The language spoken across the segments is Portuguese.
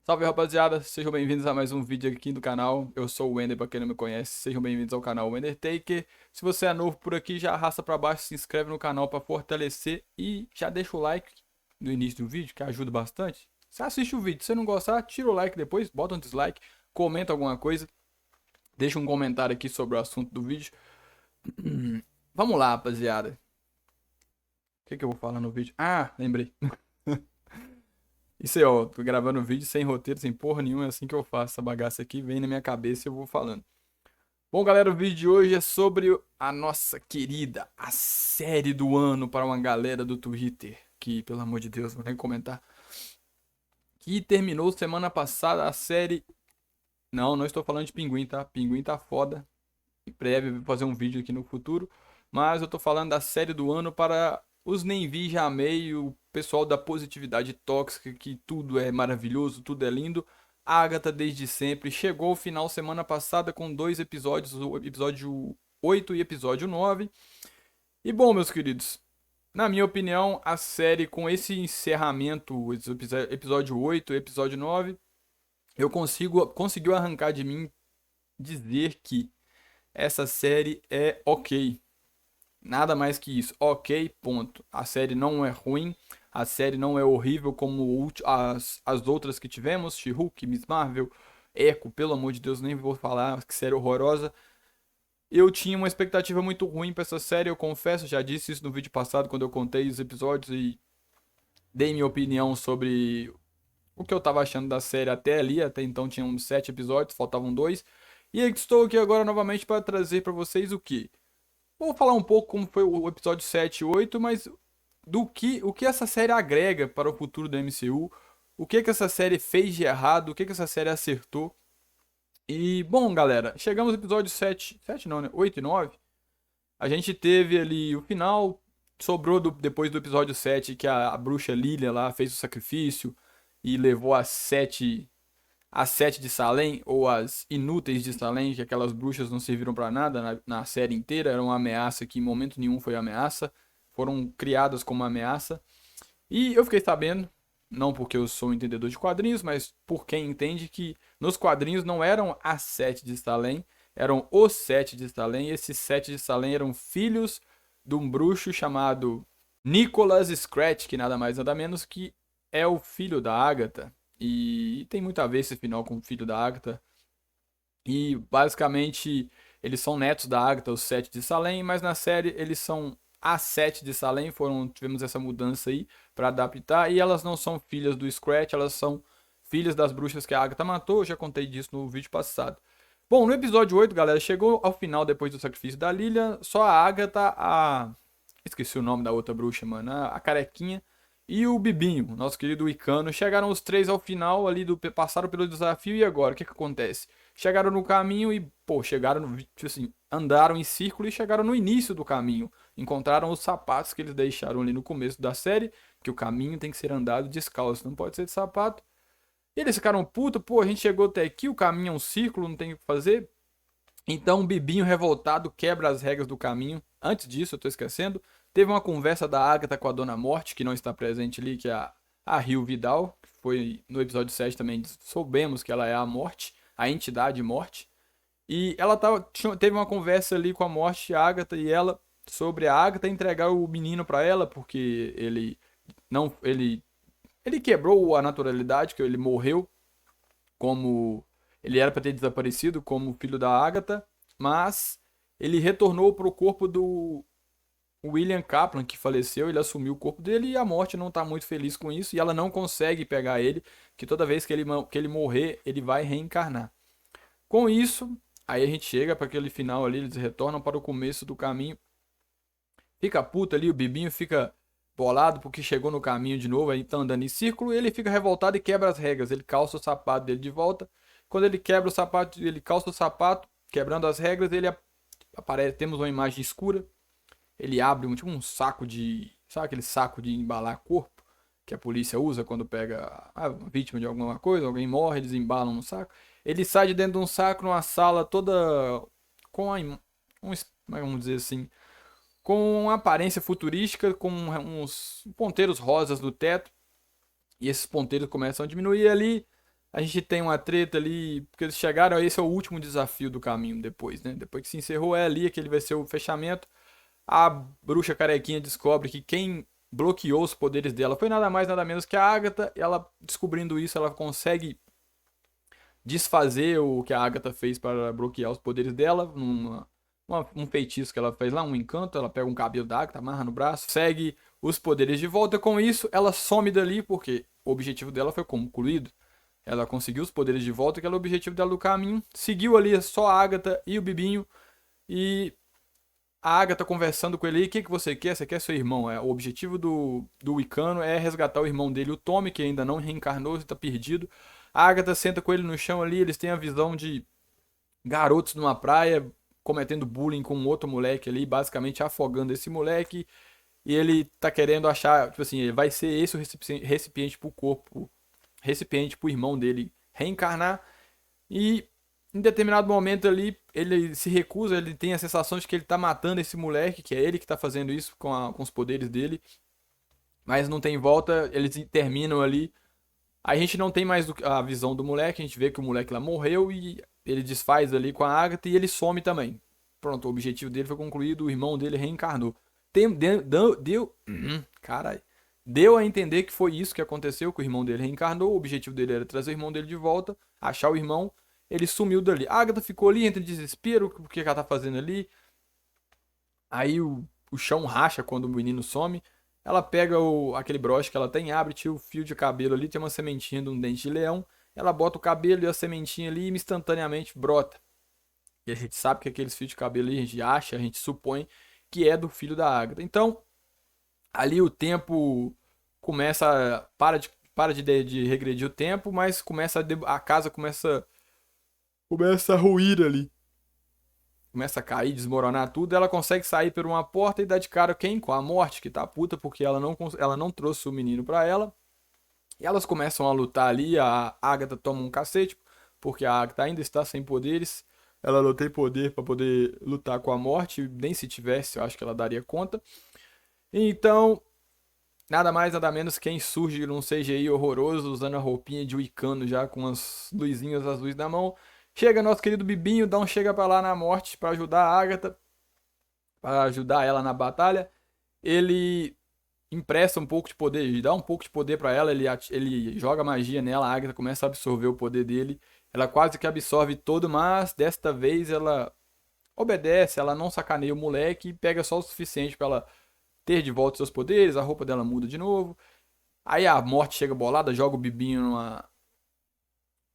Salve rapaziada, sejam bem-vindos a mais um vídeo aqui do canal. Eu sou o Wender, pra quem não me conhece, sejam bem-vindos ao canal Wender Taker. Se você é novo por aqui, já arrasta pra baixo, se inscreve no canal pra fortalecer e já deixa o like no início do vídeo, que ajuda bastante. Você assiste o vídeo, se você não gostar, tira o like depois, bota um dislike, comenta alguma coisa, deixa um comentário aqui sobre o assunto do vídeo. Vamos lá, rapaziada. O que eu vou falar no vídeo? Ah, lembrei. Isso aí, ó, tô gravando um vídeo sem roteiro, sem porra nenhuma, é assim que eu faço essa bagaça aqui, vem na minha cabeça e eu vou falando. Bom, galera, o vídeo de hoje é sobre a nossa querida, a série do ano para uma galera do Twitter, que, pelo amor de Deus, não tem que comentar, que terminou semana passada a série... Não estou falando de Pinguim, tá? Pinguim tá foda, em breve eu vou fazer um vídeo aqui no futuro, mas eu tô falando da série do ano para os nem vi, já amei, o pessoal da positividade tóxica, que tudo é maravilhoso, tudo é lindo. Agatha desde sempre chegou ao final semana passada com dois episódios, o episódio 8 e episódio 9. E bom, meus queridos, na minha opinião, a série com esse encerramento, esse episódio 8 e episódio 9, conseguiu arrancar de mim dizer que essa série é ok. Nada mais que isso. Ok, ponto. A série não é ruim. A série não é horrível como as outras que tivemos. She-Hulk, Miss Marvel, Echo, pelo amor de Deus, nem vou falar que série horrorosa. Eu tinha uma expectativa muito ruim pra essa série, eu confesso. Já disse isso no vídeo passado quando eu contei os episódios e dei minha opinião sobre o que eu tava achando da série até ali. Até então tinham 7 episódios, faltavam 2. E estou aqui agora novamente para trazer para vocês o que? Vou falar um pouco como foi o episódio 7 e 8, mas o que essa série agrega para o futuro da MCU, o que essa série fez de errado, o que essa série acertou. E, bom, galera, chegamos no episódio 7 não, né? 8 e 9. A gente teve ali o final, sobrou depois do episódio 7 que a bruxa Lilia lá fez o sacrifício e levou as sete de Salem, ou as inúteis de Salem, que aquelas bruxas não serviram pra nada na série inteira, era uma ameaça que em momento nenhum foi ameaça, foram criadas como ameaça. E eu fiquei sabendo, não porque eu sou um entendedor de quadrinhos, mas por quem entende que nos quadrinhos não eram as sete de Salem, eram os sete de Salem, e esses sete de Salem eram filhos de um bruxo chamado Nicholas Scratch, que nada mais nada menos que é o filho da Agatha. E tem muito a ver esse final com o filho da Agatha. E basicamente eles são netos da Agatha, os sete de Salem, mas na série eles são as sete de Salem. Tivemos essa mudança aí para adaptar. E elas não são filhas do Scratch, elas são filhas das bruxas que a Agatha matou. Eu já contei disso no vídeo passado. Bom, no episódio 8, galera, chegou ao final depois do sacrifício da Lilia. Só a Agatha, a. Esqueci o nome da outra bruxa, mano. A carequinha e o Bibinho, nosso querido Icano, chegaram os três ao final ali passaram pelo desafio e agora o que acontece? Chegaram no caminho e, pô, chegaram no, tipo assim, andaram em círculo e chegaram no início do caminho. Encontraram os sapatos que eles deixaram ali no começo da série, que o caminho tem que ser andado descalço, não pode ser de sapato. E eles ficaram putos, pô, a gente chegou até aqui, o caminho é um círculo, não tem o que fazer. Então o Bibinho revoltado quebra as regras do caminho. Antes disso, eu tô esquecendo, teve uma conversa da Agatha com a Dona Morte, que não está presente ali, que é a Rio Vidal, que foi no episódio 7 também, soubemos que ela é a Morte, a entidade Morte. E ela teve uma conversa ali com a Morte, a Agatha e ela, sobre a Agatha entregar o menino para ela, porque não ele quebrou a naturalidade, que ele morreu como ele era para ter desaparecido como filho da Agatha, mas ele retornou para o corpo do William Kaplan, que faleceu, ele assumiu o corpo dele e a morte não tá muito feliz com isso e ela não consegue pegar ele, que toda vez que ele morrer, ele vai reencarnar. Com isso, aí a gente chega para aquele final ali, eles retornam para o começo do caminho. Fica puto ali, o Bibinho fica bolado porque chegou no caminho de novo, aí tá andando em círculo, e ele fica revoltado e quebra as regras. Ele calça o sapato dele de volta. Quando ele quebra o sapato, ele calça o sapato, quebrando as regras, ele aparece, temos uma imagem escura. Ele abre tipo um saco de, sabe aquele saco de embalar corpo que a polícia usa quando pega a vítima de alguma coisa, alguém morre, eles embalam no saco. Ele sai de dentro de um saco numa sala toda com como é que vamos dizer assim, com uma aparência futurística, com uns ponteiros rosas no teto, e esses ponteiros começam a diminuir ali. A gente tem uma treta ali, porque eles chegaram, esse é o último desafio do caminho depois, né? Depois que se encerrou é ali, aquele vai ser o fechamento. A bruxa carequinha descobre que quem bloqueou os poderes dela foi nada mais nada menos que a Agatha. E ela, descobrindo isso, ela consegue desfazer o que a Agatha fez para bloquear os poderes dela, um feitiço que ela fez lá, um encanto. Ela pega um cabelo da Agatha, amarra no braço, segue os poderes de volta. Com isso, ela some dali, porque o objetivo dela foi concluído. Ela conseguiu os poderes de volta, que era o objetivo dela do caminho. Seguiu ali só a Agatha e o Bibinho. E a Agatha conversando com ele, o que você quer? Você quer seu irmão? O objetivo do Wicano é resgatar o irmão dele, o Tommy, que ainda não reencarnou, está perdido. A Agatha senta com ele no chão ali, eles têm a visão de garotos numa praia, cometendo bullying com um outro moleque ali, basicamente afogando esse moleque. E ele tá querendo achar, tipo assim, vai ser esse o recipiente pro corpo, recipiente pro irmão dele reencarnar. E em determinado momento ali, ele se recusa, ele tem a sensação de que ele tá matando esse moleque, que é ele que tá fazendo isso com os poderes dele. Mas não tem volta, eles terminam ali. A gente não tem mais a visão do moleque, a gente vê que o moleque lá morreu e ele desfaz ali com a Agatha e ele some também. Pronto, o objetivo dele foi concluído, o irmão dele reencarnou. Caralho. Deu a entender que foi isso que aconteceu, que o irmão dele reencarnou, o objetivo dele era trazer o irmão dele de volta, achar o irmão, ele sumiu dali. A Agatha ficou ali entre desespero, o que ela tá fazendo ali? Aí o chão racha quando o menino some. Ela pega aquele broche que ela tem, abre, tira o fio de cabelo ali, tem uma sementinha de um dente de leão. Ela bota o cabelo e a sementinha ali e instantaneamente brota. E a gente sabe que aqueles fios de cabelo ali, a gente acha, a gente supõe que é do filho da Agatha. Então, ali o tempo começa, para de regredir o tempo, mas a casa começa a ruir ali. Começa a cair, desmoronar tudo. Ela consegue sair por uma porta e dá de cara quem? Com a morte, que tá puta porque ela não trouxe o menino pra ela. E elas começam a lutar ali. A Agatha toma um cacete, porque a Agatha ainda está sem poderes. Ela não tem poder pra poder lutar com a morte. Nem se tivesse, eu acho que ela daria conta. Então, nada mais, nada menos, quem surge num CGI horroroso, usando a roupinha de Wicano já com as luzinhas azuis na mão. Chega nosso querido Bibinho, dá um chega pra lá na morte pra ajudar a Agatha, pra ajudar ela na batalha. Ele empresta um pouco de poder, dá um pouco de poder pra ela, ele joga magia nela, a Agatha começa a absorver o poder dele. Ela quase que absorve todo, mas desta vez ela obedece, ela não sacaneia o moleque e pega só o suficiente pra ela ter de volta seus poderes, a roupa dela muda de novo. Aí a morte chega bolada, joga o Bibinho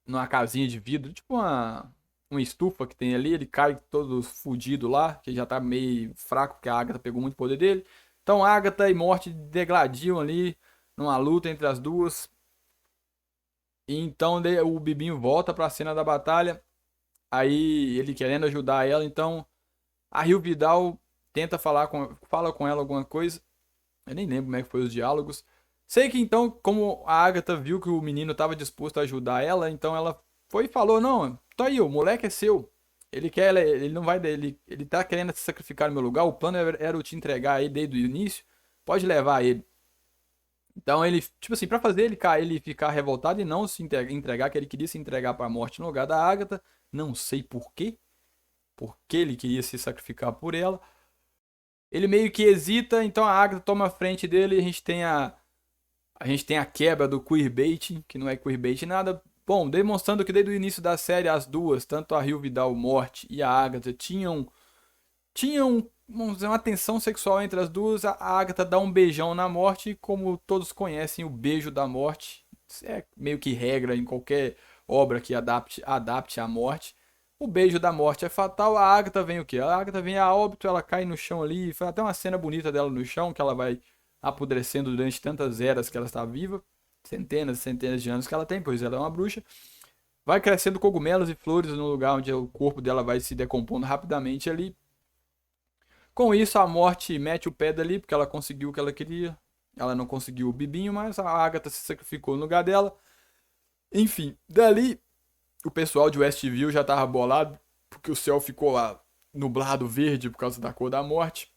numa casinha de vidro, tipo uma estufa que tem ali, ele cai todo fudido lá, que já tá meio fraco, porque a Agatha pegou muito poder dele. Então Agatha e Morte degladiam ali numa luta entre as duas. E então o Bibinho volta pra cena da batalha, aí ele querendo ajudar ela, então a Rio Vidal tenta fala com ela alguma coisa. Eu nem lembro como é que foi os diálogos. Sei que então, como a Agatha viu que o menino estava disposto a ajudar ela, então ela foi e falou: Não, tá aí, o moleque é seu. Ele quer, ele não vai, ele tá querendo se sacrificar no meu lugar. O plano era eu te entregar aí desde o início. Pode levar ele. Então ele, tipo assim, pra fazer ele ficar revoltado e não se entregar, que ele queria se entregar pra morte no lugar da Agatha. Não sei por quê. Porque ele queria se sacrificar por ela. Ele meio que hesita, então a Agatha toma a frente dele e a gente tem a quebra do queerbait, que não é queerbait nada. Bom, demonstrando que desde o início da série as duas, tanto a Rio Vidal Morte e a Agatha, tinham vamos dizer, uma tensão sexual entre as duas. A Agatha dá um beijão na Morte, e como todos conhecem o beijo da Morte, isso é meio que regra em qualquer obra que adapte a morte. O beijo da Morte é fatal. A Agatha vem o quê? A Agatha vem a óbito, ela cai no chão ali. Foi até uma cena bonita dela no chão, que ela vai apodrecendo durante tantas eras que ela está viva, centenas e centenas de anos que ela tem, pois ela é uma bruxa. Vai crescendo cogumelos e flores no lugar onde o corpo dela vai se decompondo rapidamente ali. Com isso, a Morte mete o pé dali, porque ela conseguiu o que ela queria. Ela não conseguiu o Bibinho, mas a Agatha se sacrificou no lugar dela. Enfim, dali o pessoal de Westview já tava bolado, porque o céu ficou lá nublado verde por causa da cor da morte.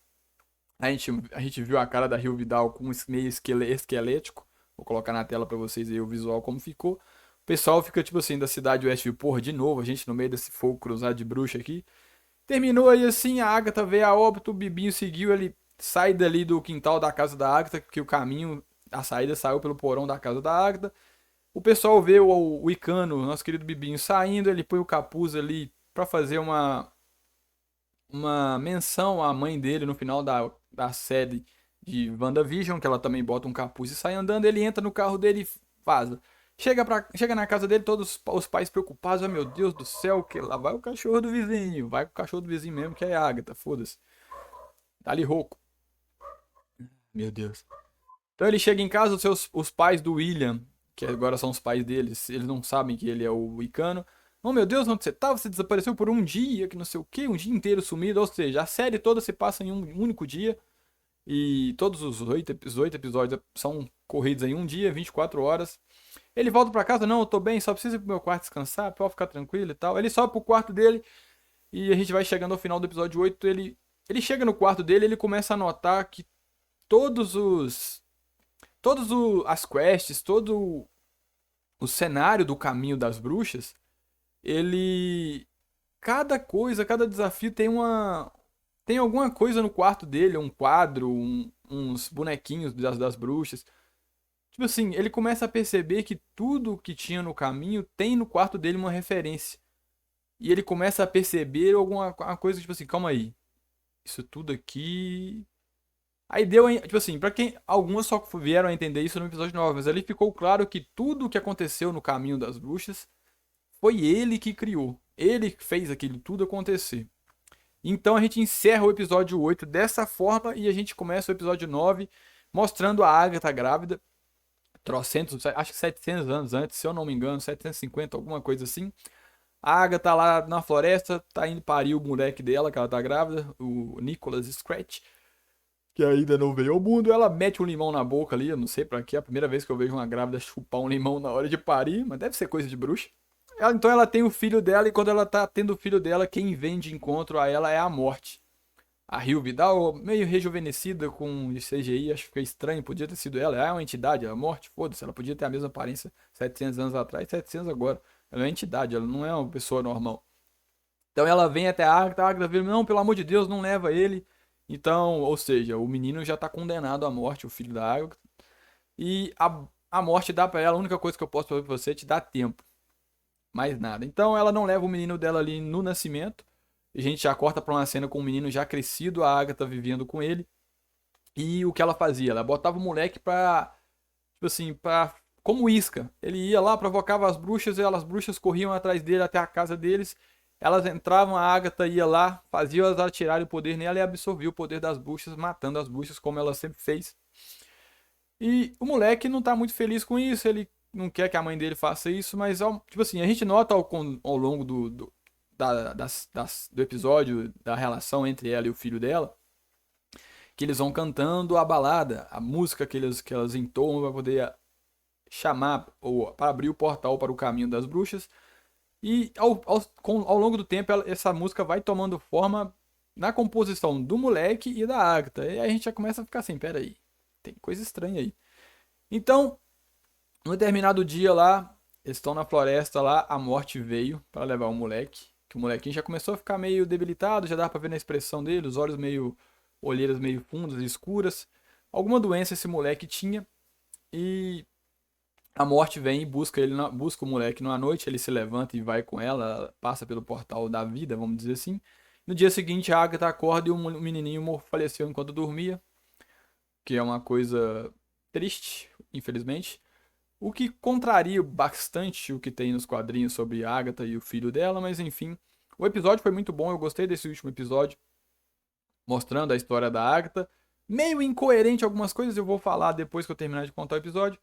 A gente viu a cara da Rio Vidal com meio esquelético. Vou colocar na tela para vocês aí o visual como ficou. pessoal fica, tipo assim, da cidade oeste, porra, de novo, a gente no meio desse fogo cruzado de bruxa aqui. Terminou aí assim, a Agatha veio a óbito, o Bibinho seguiu, ele sai dali do quintal da casa da Agatha, que o caminho, a saída saiu pelo porão da casa da Agatha. O pessoal vê o Icano, nosso querido Bibinho, saindo, ele põe o capuz ali pra fazer uma menção à mãe dele no final da série de WandaVision, que ela também bota um capuz e sai andando, ele entra no carro dele e vaza. Chega na casa dele, todos os pais preocupados, oh, meu Deus do céu, que lá vai o cachorro do vizinho, vai com o cachorro do vizinho mesmo, que é a Agatha, foda-se. Tá ali rouco. Meu Deus. Então ele chega em casa, os pais do William, que agora são os pais deles, eles não sabem que ele é o Icano. Oh meu Deus, onde você tava? Você desapareceu por um dia, que não sei o que, um dia inteiro sumido. Ou seja, a série toda se passa em um único dia. E todos os oito episódios são corridos em um dia, 24 horas. Ele volta pra casa, não, eu tô bem, só preciso ir pro meu quarto descansar, pra eu ficar tranquilo e tal. Ele sobe pro quarto dele e a gente vai chegando ao final do episódio 8. Ele chega no quarto dele e ele começa a notar que todos os. As quests, todo o cenário do caminho das bruxas, ele. Cada coisa, cada desafio tem uma. Tem alguma coisa no quarto dele, um quadro, uns bonequinhos das bruxas. Tipo assim, ele começa a perceber que tudo que tinha no caminho tem no quarto dele uma referência. E ele começa a perceber alguma coisa, tipo assim, calma aí. Isso tudo aqui. Aí deu, tipo assim, pra quem. Algumas só vieram a entender isso no episódio 9, mas ali ficou claro que tudo o que aconteceu no caminho das bruxas foi ele que criou. Ele que fez aquilo tudo acontecer. Então a gente encerra o episódio 8 dessa forma e a gente começa o episódio 9 mostrando a Agatha grávida. Trocentos, acho que 700 anos antes, se eu não me engano, 750, alguma coisa assim. A Agatha tá lá na floresta, tá indo parir o moleque dela, que ela tá grávida, o Nicholas Scratch, que ainda não veio ao mundo. Ela mete um limão na boca ali, eu não sei pra quê, é a primeira vez que eu vejo uma grávida chupar um limão na hora de parir, mas deve ser coisa de bruxa. Então ela tem o filho dela e quando ela tá tendo o filho dela, quem vem de encontro a ela é a morte. A Rio Vidal, meio rejuvenescida com CGI, acho que fica estranho, podia ter sido ela. Ela é uma entidade, a morte, foda-se, ela podia ter a mesma aparência 700 anos atrás, 700 agora. Ela é uma entidade, ela não é uma pessoa normal. Então ela vem até a Agatha vira, não, pelo amor de Deus, não leva ele. Então, ou seja, o menino já tá condenado à morte, o filho da Agatha. E a morte dá pra ela, a única coisa que eu posso fazer pra você é te dar tempo. Mais nada. Então ela não leva o menino dela ali no nascimento. A gente já corta pra uma cena com o menino já crescido, a Agatha vivendo com ele. E o que ela fazia? Ela botava o moleque pra, tipo assim, pra, como isca. Ele ia lá, provocava as bruxas, e as bruxas corriam atrás dele até a casa deles. Elas entravam, a Agatha ia lá, fazia elas atirarem o poder nela e absorvia o poder das bruxas, matando as bruxas como ela sempre fez. E o moleque não tá muito feliz com isso, ele não quer que a mãe dele faça isso, mas tipo assim, a gente nota ao longo do episódio, da relação entre ela e o filho dela, que eles vão cantando a balada, a música que elas entoam para poder chamar ou para abrir o portal para o caminho das bruxas. E ao longo do tempo essa música vai tomando forma na composição do moleque e da Agatha. E aí a gente já começa a ficar assim, pera aí, tem coisa estranha aí. Então, num determinado dia lá, eles estão na floresta lá, a morte veio para levar o moleque. Que o molequinho já começou a ficar meio debilitado, já dá pra ver na expressão dele, os olhos meio, olheiras meio fundas e escuras. Alguma doença esse moleque tinha e a morte vem e busca ele, busca o moleque numa noite, ele se levanta e vai com ela, passa pelo portal da vida, vamos dizer assim. No dia seguinte, a Agatha acorda e o menininho faleceu enquanto dormia, que é uma coisa triste, infelizmente. O que contraria bastante o que tem nos quadrinhos sobre Agatha e o filho dela, mas enfim. O episódio foi muito bom, eu gostei desse último episódio, mostrando a história da Agatha. Meio incoerente algumas coisas, eu vou falar depois que eu terminar de contar o episódio.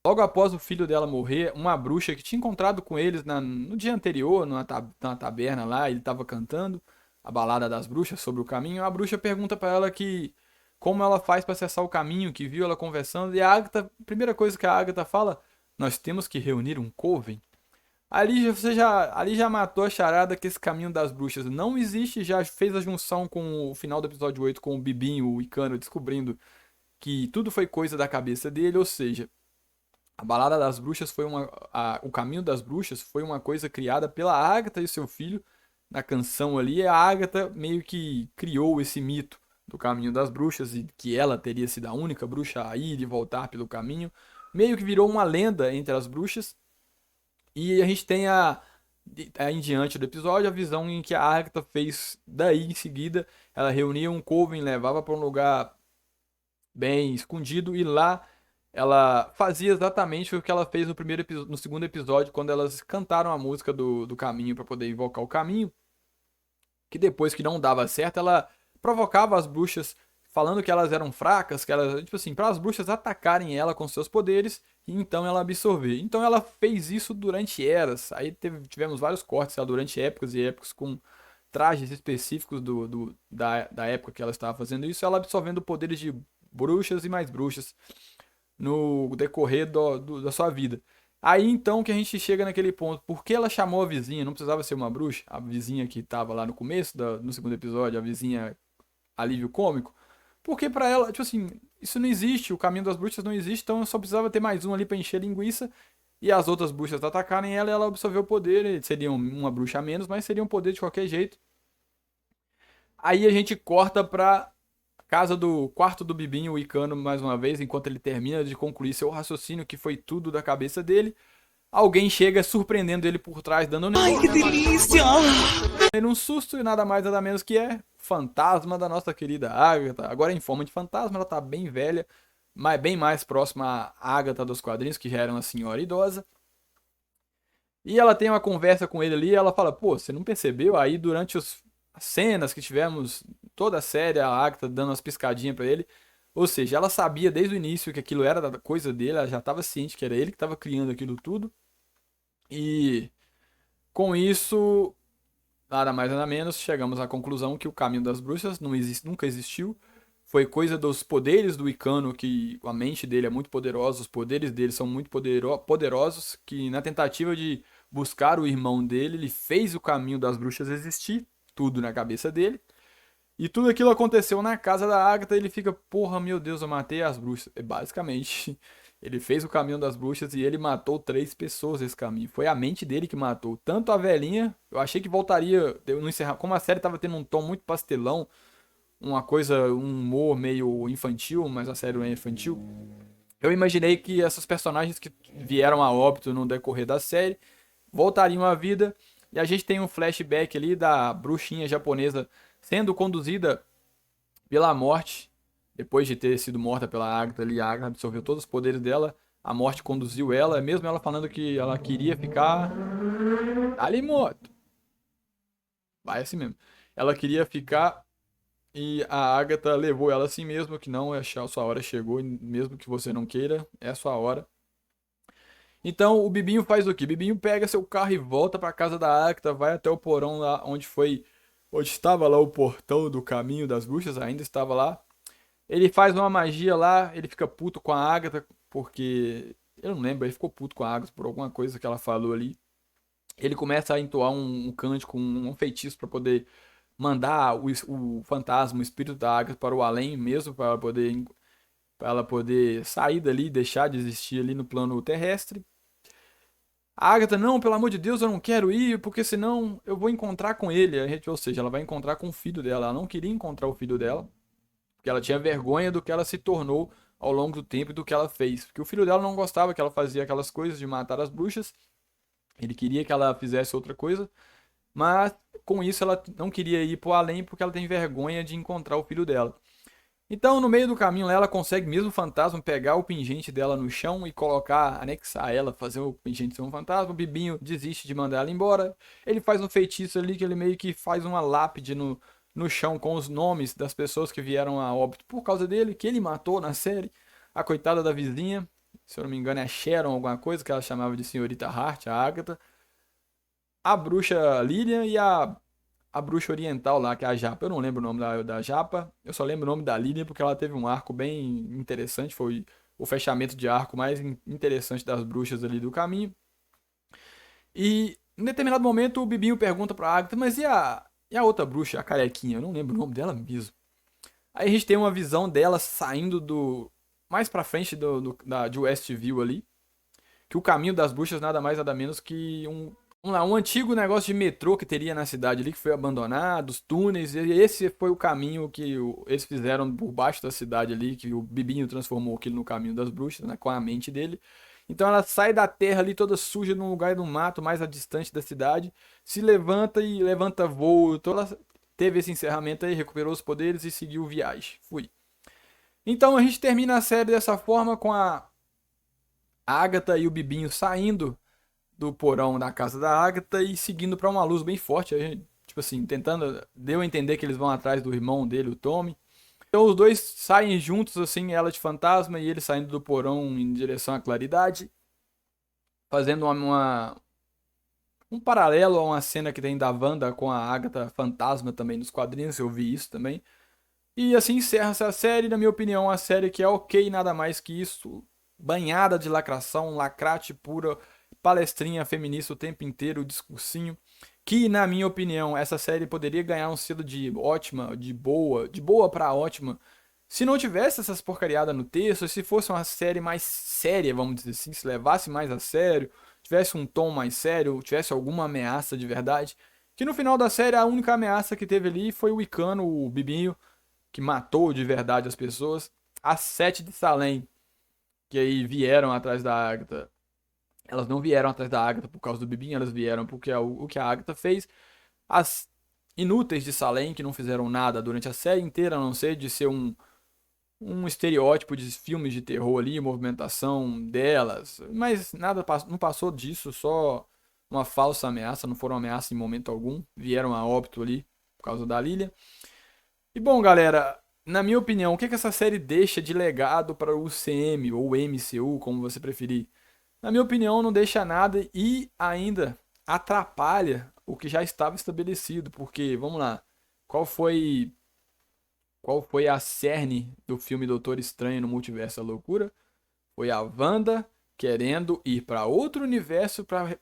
Logo após o filho dela morrer, uma bruxa que tinha encontrado com eles no dia anterior, numa taberna lá, ele estava cantando a balada das bruxas sobre o caminho. A bruxa pergunta para ela que como ela faz para acessar o caminho, que viu ela conversando. E a Agatha, a primeira coisa que a Agatha fala, nós temos que reunir um coven. Ali já matou a charada que esse caminho das bruxas não existe, já fez a junção com o final do episódio 8 com o Bibinho, o Icano, descobrindo que tudo foi coisa da cabeça dele, ou seja, A Balada das Bruxas foi o Caminho das Bruxas foi uma coisa criada pela Agatha e seu filho na canção ali. A Agatha meio que criou esse mito do Caminho das Bruxas e que ela teria sido a única bruxa a ir e voltar pelo caminho. Meio que virou uma lenda entre as bruxas. E a gente tem em diante do episódio a visão em que a Agatha fez daí em seguida. Ela reunia um coven, levava para um lugar bem escondido e lá ela fazia exatamente o que ela fez no segundo episódio, quando elas cantaram a música do caminho para poder invocar o caminho, que depois que não dava certo, ela provocava as bruxas falando que elas eram fracas, que elas, tipo assim, para as bruxas atacarem ela com seus poderes e então ela absorver. Então ela fez isso durante eras. Aí tivemos vários cortes ela, durante épocas e épocas com trajes específicos da época que ela estava fazendo isso, ela absorvendo poderes de bruxas e mais bruxas no decorrer da sua vida. Aí então que a gente chega naquele ponto, por que ela chamou a vizinha? Não precisava ser uma bruxa? A vizinha que estava lá no começo, no segundo episódio, a vizinha alívio cômico. Porque pra ela, tipo assim, isso não existe, o caminho das bruxas não existe, então só precisava ter mais um ali pra encher linguiça e as outras bruxas atacarem ela e ela absorveu o poder. Seria uma bruxa a menos, mas seria um poder de qualquer jeito. Aí a gente corta pra casa do quarto do Bibinho, o Icano, mais uma vez, enquanto ele termina de concluir seu raciocínio, que foi tudo da cabeça dele. Alguém chega surpreendendo ele por trás, dando Ai, que delícia! nele um susto e nada mais nada menos que é fantasma da nossa querida Agatha. Agora em forma de fantasma, ela tá bem velha, mas bem mais próxima à Agatha dos quadrinhos, que já era uma senhora idosa. E ela tem uma conversa com ele ali, e ela fala: "Pô, você não percebeu? Aí durante as cenas que tivemos, toda a série, a Agatha dando umas piscadinhas pra ele. Ou seja, ela sabia desde o início que aquilo era da coisa dele, ela já estava ciente que era ele que estava criando aquilo tudo. E com isso, nada mais nada menos, chegamos à conclusão que o caminho das bruxas não existe, nunca existiu. Foi coisa dos poderes do Icano, que a mente dele é muito poderosa, os poderes dele são muito poderosos, que na tentativa de buscar o irmão dele, ele fez o caminho das bruxas existir, tudo na cabeça dele. E tudo aquilo aconteceu na casa da Agatha, ele fica, porra, meu Deus, eu matei as bruxas. É basicamente, ele fez o caminho das bruxas e ele matou 3 pessoas nesse caminho. Foi a mente dele que matou. Tanto a velhinha, eu achei que voltaria no encerrar, como a série tava tendo um tom muito pastelão, uma coisa, um humor meio infantil, mas a série não é infantil. Eu imaginei que essas personagens que vieram a óbito no decorrer da série voltariam à vida. E a gente tem um flashback ali da bruxinha japonesa sendo conduzida pela morte, depois de ter sido morta pela Agatha ali, a Agatha absorveu todos os poderes dela, a morte conduziu ela, mesmo ela falando que ela queria ficar ali morto. Vai assim mesmo. Ela queria ficar e a Agatha levou ela assim mesmo, que não, a sua hora chegou, mesmo que você não queira, é a sua hora. Então o Bibinho faz o quê? Bibinho pega seu carro e volta para casa da Agatha, vai até o porão lá onde estava lá o portão do caminho das bruxas, ainda estava lá. Ele faz uma magia lá, ele fica puto com a Agatha, porque eu não lembro, ele ficou puto com a Agatha por alguma coisa que ela falou ali. Ele começa a entoar um cântico, um feitiço para poder mandar o fantasma, o espírito da Agatha para o além mesmo, para ela poder sair dali, deixar de existir ali no plano terrestre. A Agatha, não, pelo amor de Deus, eu não quero ir, porque senão eu vou encontrar com ele. Ou seja, ela vai encontrar com o filho dela. Ela não queria encontrar o filho dela, porque ela tinha vergonha do que ela se tornou ao longo do tempo e do que ela fez. Porque o filho dela não gostava que ela fazia aquelas coisas de matar as bruxas. Ele queria que ela fizesse outra coisa, mas com isso ela não queria ir pro além porque ela tem vergonha de encontrar o filho dela. Então, no meio do caminho lá, ela consegue mesmo o fantasma pegar o pingente dela no chão e colocar, anexar ela, fazer o pingente ser um fantasma. O Bibinho desiste de mandar ela embora. Ele faz um feitiço ali que ele meio que faz uma lápide no chão com os nomes das pessoas que vieram a óbito por causa dele, que ele matou na série. A coitada da vizinha, se eu não me engano é Sharon alguma coisa, que ela chamava de Senhorita Hart, a Agatha. A bruxa Lilian e a bruxa oriental lá, que é a Japa. Eu não lembro o nome da Japa, eu só lembro o nome da Lilian porque ela teve um arco bem interessante, foi o fechamento de arco mais interessante das bruxas ali do caminho. E em determinado momento o Bibinho pergunta pra Agatha, mas e a outra bruxa, a carequinha? Eu não lembro o nome dela mesmo. Aí a gente tem uma visão dela saindo mais pra frente de Westview ali. que o caminho das bruxas nada mais nada menos que um antigo negócio de metrô que teria na cidade ali, que foi abandonado, os túneis, e esse foi o caminho que eles fizeram por baixo da cidade ali, que o Bibinho transformou aquilo no caminho das bruxas, né, com a mente dele. Então ela sai da terra ali toda suja num lugar do mato mais distante da cidade, se levanta e levanta voo. Então ela teve esse encerramento aí, recuperou os poderes e seguiu viagem. Fui. Então a gente termina a série dessa forma com a Agatha e o Bibinho saindo do porão da casa da Agatha e seguindo para uma luz bem forte. A gente, tipo assim, tentando. Deu a entender que eles vão atrás do irmão dele, o Tommy. Então os dois saem juntos, assim, ela de fantasma e ele saindo do porão em direção à claridade, fazendo um paralelo a uma cena que tem da Wanda com a Agatha fantasma também nos quadrinhos, eu vi isso também. E assim encerra essa série, na minha opinião, uma série que é ok, nada mais que isso, banhada de lacração, lacrate pura, palestrinha feminista o tempo inteiro, discursinho, que na minha opinião, essa série poderia ganhar um selo de ótima, de boa pra ótima, se não tivesse essas porcariadas no texto, se fosse uma série mais séria, vamos dizer assim, se levasse mais a sério, tivesse um tom mais sério, tivesse alguma ameaça de verdade, que no final da série a única ameaça que teve ali foi o Icano, o Bibinho, que matou de verdade as pessoas, as sete de Salem, que aí vieram atrás da Agatha. Elas não vieram atrás da Agatha por causa do Bibinho, elas vieram porque o que a Agatha fez. As inúteis de Salem, que não fizeram nada durante a série inteira, a não ser de ser um estereótipo de filmes de terror ali, movimentação delas, mas nada não passou disso, só uma falsa ameaça, não foram ameaça em momento algum, vieram a óbito ali por causa da Lilia. E bom, galera, na minha opinião, o que essa série deixa de legado para o UCM ou MCU, como você preferir? Na minha opinião, não deixa nada e ainda atrapalha o que já estava estabelecido, porque, vamos lá, qual foi qual foi a cerne do filme Doutor Estranho no Multiverso da Loucura? Foi a Wanda querendo ir para outro universo para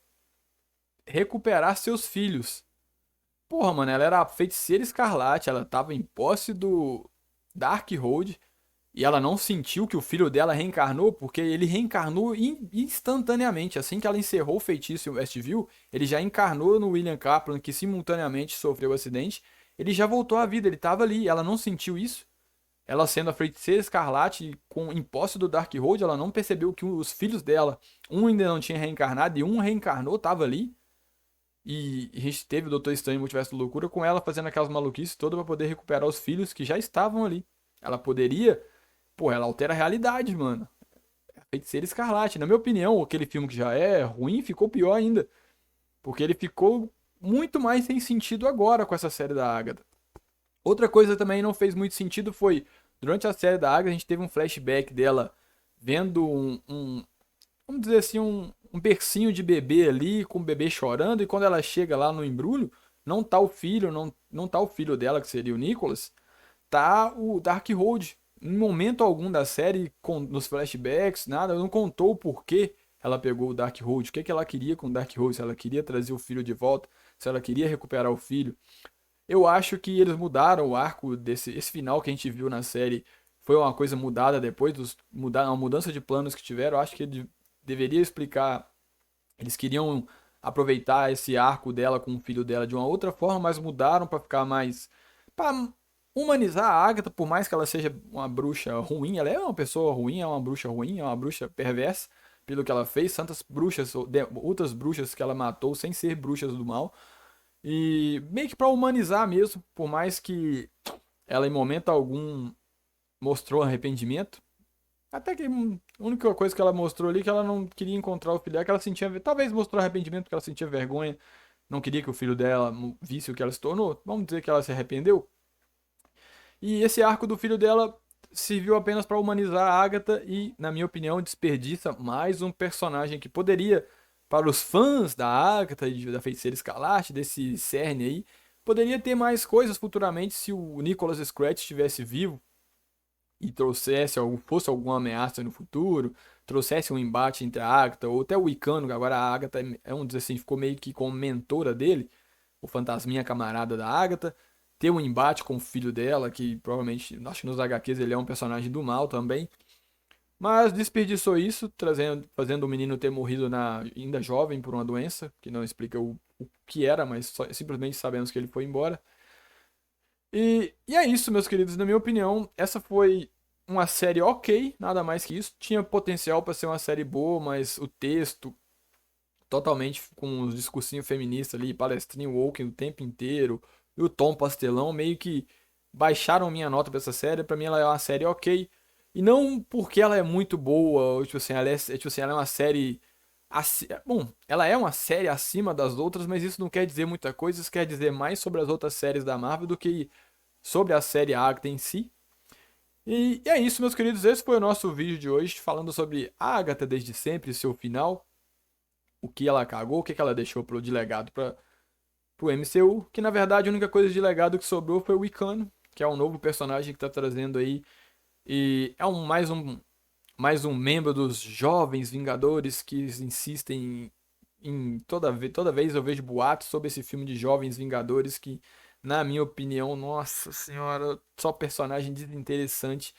recuperar seus filhos. Porra, mano, ela era a feiticeira escarlate, ela tava em posse do Darkhold e ela não sentiu que o filho dela reencarnou, porque ele reencarnou instantaneamente. Assim que ela encerrou o feitiço em Westview, ele já encarnou no William Kaplan, que simultaneamente sofreu o acidente. Ele já voltou à vida, ele tava ali, ela não sentiu isso. Ela sendo a feiticeira escarlate com em posse do Darkhold, ela não percebeu que os filhos dela, um ainda não tinha reencarnado e um reencarnou, tava ali. E a gente teve o Doutor Estranho Multiverso da Loucura com ela fazendo aquelas maluquices todas pra poder recuperar os filhos que já estavam ali. Ela poderia. Pô, ela altera a realidade, mano. É a Feiticeira Escarlate. Na minha opinião, aquele filme que já é ruim ficou pior ainda. Porque ele ficou muito mais sem sentido agora com essa série da Agatha. Outra coisa também não fez muito sentido foi. Durante a série da Agatha, a gente teve um flashback dela vendo vamos dizer assim, um bercinho de bebê ali, com o bebê chorando, e quando ela chega lá no embrulho, não tá o filho, não tá o filho dela, que seria o Nicholas, tá o Darkhold. Em momento algum da série, nos flashbacks, nada, não contou o porquê ela pegou o Darkhold, o que ela queria com o Darkhold, se ela queria trazer o filho de volta, se ela queria recuperar o filho. Eu acho que eles mudaram o arco esse final que a gente viu na série foi uma coisa mudada depois mudar uma mudança de planos que tiveram. Eu acho que ele deveria explicar. Eles queriam aproveitar esse arco dela com o filho dela de uma outra forma, mas mudaram pra ficar mais para humanizar a Agatha, por mais que ela seja uma bruxa ruim, ela é uma pessoa ruim, é uma bruxa ruim, é uma bruxa perversa pelo que ela fez, tantas bruxas, outras bruxas que ela matou sem ser bruxas do mal. E meio que pra humanizar mesmo, por mais que ela em momento algum mostrou arrependimento. Até que a única coisa que ela mostrou ali é que ela não queria encontrar o filho dela, que ela sentia, talvez mostrou arrependimento porque ela sentia vergonha, não queria que o filho dela visse o que ela se tornou. Vamos dizer que ela se arrependeu. E esse arco do filho dela serviu apenas para humanizar a Agatha e, na minha opinião, desperdiça mais um personagem que poderia, para os fãs da Agatha e da Feiticeira Escarlate, desse cerne aí, poderia ter mais coisas futuramente se o Nicholas Scratch estivesse vivo e trouxesse fosse alguma ameaça no futuro, trouxesse um embate entre a Agatha ou até o Icano, que agora a Agatha vamos dizer assim, ficou meio que como mentora dele, o fantasminha camarada da Agatha, ter um embate com o filho dela, que provavelmente, acho que nos HQs ele é um personagem do mal também. Mas desperdiçou isso, fazendo o menino ter morrido ainda jovem por uma doença, que não explica o que era, mas simplesmente sabemos que ele foi embora. E é isso, meus queridos. Na minha opinião, essa foi uma série ok, nada mais que isso. Tinha potencial para ser uma série boa, mas o texto, totalmente com os discursinhos feministas ali, palestrinho woke o tempo inteiro, e o tom pastelão, meio que baixaram minha nota pra essa série. Pra mim ela é uma série ok. E não porque ela é muito boa, ou tipo assim, tipo assim, ela é uma série. Bom, ela é uma série acima das outras, mas isso não quer dizer muita coisa, isso quer dizer mais sobre as outras séries da Marvel do que sobre a série Agatha em si. E é isso, meus queridos. Esse foi o nosso vídeo de hoje, falando sobre a Agatha desde sempre, seu final, o que ela cagou, o que ela deixou de legado para o MCU, que na verdade a única coisa de legado que sobrou foi o Wiccan, que é um novo personagem que está trazendo aí, e é mais um membro dos jovens Vingadores que insistem toda vez eu vejo boatos sobre esse filme de jovens Vingadores que, na minha opinião, nossa senhora, só personagem desinteressante.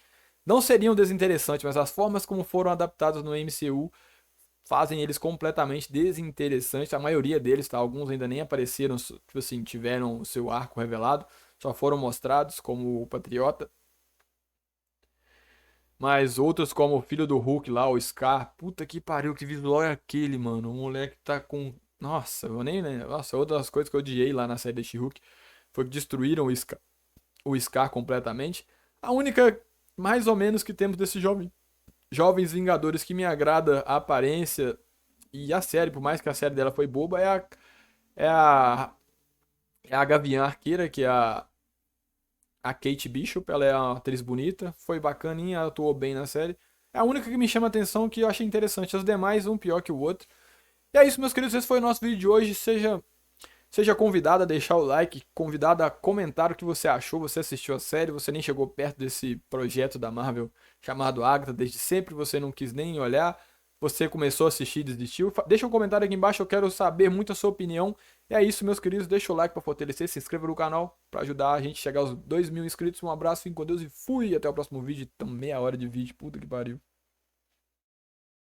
Não seriam desinteressantes, mas as formas como foram adaptados no MCU fazem eles completamente desinteressantes. A maioria deles, tá? Alguns ainda nem apareceram, tipo assim, tiveram o seu arco revelado, só foram mostrados como o Patriota. Mas outros como o filho do Hulk lá, o Scar. Puta que pariu, que visual é aquele, mano? O moleque tá com. Nossa, eu nem lembro. Nossa, outra das coisas que eu odiei lá na série de She-Hulk foi que destruíram o Scar completamente. A única, mais ou menos, que temos desses jovens Vingadores que me agrada a aparência e a série, por mais que a série dela foi boba, é a, é a Gavião Arqueira, que é a Kate Bishop. Ela é uma atriz bonita, foi bacaninha, atuou bem na série. É a única que me chama a atenção, que eu achei interessante. As demais, um pior que o outro. E é isso, meus queridos. Esse foi o nosso vídeo de hoje. Seja convidado a deixar o like, convidado a comentar o que você achou. Você assistiu a série, você nem chegou perto desse projeto da Marvel chamado Agatha desde sempre, você não quis nem olhar. Você começou a assistir e desistiu. Deixa um comentário aqui embaixo, eu quero saber muito a sua opinião. E é isso, meus queridos. Deixa o like para fortalecer, se inscreva no canal para ajudar a gente a chegar aos 2.000 inscritos. Um abraço, fiquem com Deus e fui. Até o próximo vídeo. Então, meia hora de vídeo. Puta que pariu.